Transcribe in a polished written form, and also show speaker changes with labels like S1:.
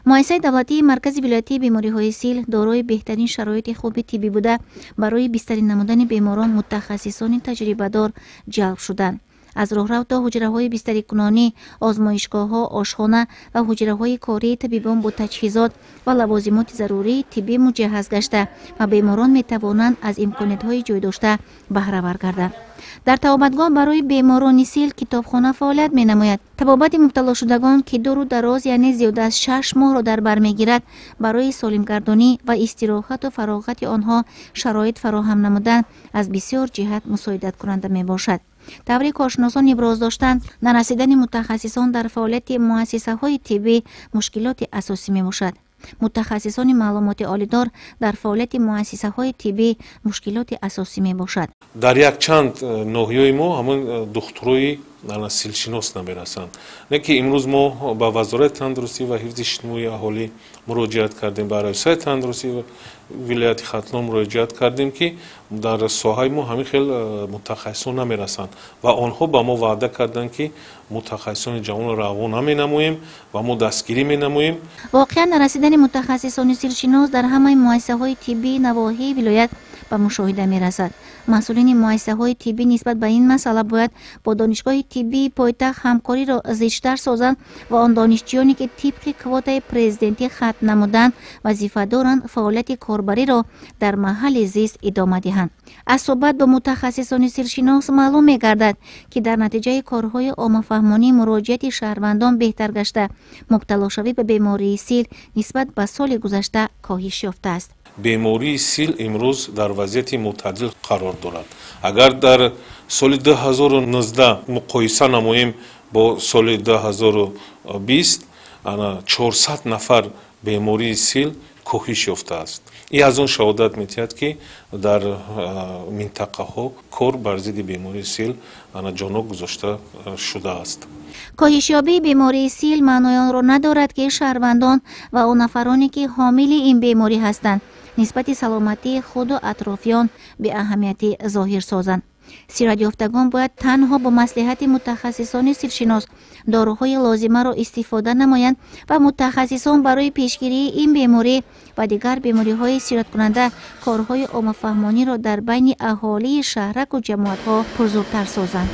S1: مؤسسه دولتی مرکز ولایتی بیماری‌های سیل دارای بهترین شرایط خوب طبی بوده برای بستری نمودن بیماران متخصصان تجربه‌دار جلب شدند. از راهرو تا حجره‌های بستری کنانی، آزمایشگاه‌ها، آشخانه و حجره‌های کاری طبیبان با تجهیزات و لوازمات ضروری طبی مجهز گشته و بیماران می‌توانند از امکانات‌های جای داشته بهره بر گردند. در طبابتگاه برای بیماران سیل کتابخانه فعالیت می‌نماید. طبابت مبتلا شدگان که دور و دراز یعنی زیاده از 6 ماه را در بر می‌گیرد برای سالمگردانی و استراحت و فراغت آنها شرایط فراهم نمودن از بسیار جهت مساعدت کننده میباشد. طوری کارشناسان ابراز داشتند نرسیدن متخصصان در فعالیت مؤسسه‌های طبی مشکلات اساسی میباشد. متخصصان معلومات عالیدار در فعالیت مؤسسه‌های طبی مشکلات اساسی میباشد.
S2: در یک چند ناحیه ما همون دکترای سیلشناس نمیرسند. نه که امروز ما با وزارت تندرستی و حفظ اجتماعی اهالی مراجعت کردیم، برای سایت تندرستی و ولایت ختلان مراجعت کردیم که در ساحه ما همین خیلی متخصصان نمیرسند و آنها با ما وعده کردند که متخصصان جوان روان نمینماییم و ما دستگیری مینماییم.
S1: واقعا نرسیدن متخصصان سیلشناس در همه مؤسسه‌های طبی نواحی ولایت به مشاهده میرسد. مسئولین مؤسسه‌های طبی نسبت به این مسئله باید با دانشگاه طبی پایتخت همکاری را زیستر سازند و آن دانشجویانی که طبق کوتای پرزیدنتی ختم نمودند وظیفه دارند فعالیت کاربری را در محل زیست ادامه دهند. از صحبت با متخصصان سیلشناس معلوم می‌گردد که در نتیجه کارهای عامه‌فهمانی مراجعت شهروندان بهتر گشته، مبتلا شوی به بیماری سیل نسبت به سال گذشته کاهش یافته است.
S2: بیماری سیل امروز در وضعیت معتدل قرار دارد. اگر در سال 2019 مقایسه نماییم با سال 2020 400 نفر بیماری سیل کاهش یافته است. این از آن شهادت می‌دهد که در منطقه ها کار بر ضد بیماری سیل جانا گذاشته شده است.
S1: کاهش یابی بیماری سیل معنای آن را ندارد که شهروندان و آن نفرانی که حامل این بیماری هستند نسبت سلامتی خود و اطرافیان به اهمیتی ظاهر سازند. سیرت یافتگان باید تنها با مصلحت متخصصان سیلشناس داروهای لازمه را استفاده نمایند و متخصصان برای پیشگیری این بیماری و دیگر بیماری‌های سیرت کننده کارهای عامه‌فهمانی را در بین اهالی شهرک و جماعت‌ها پرزورتر سازند.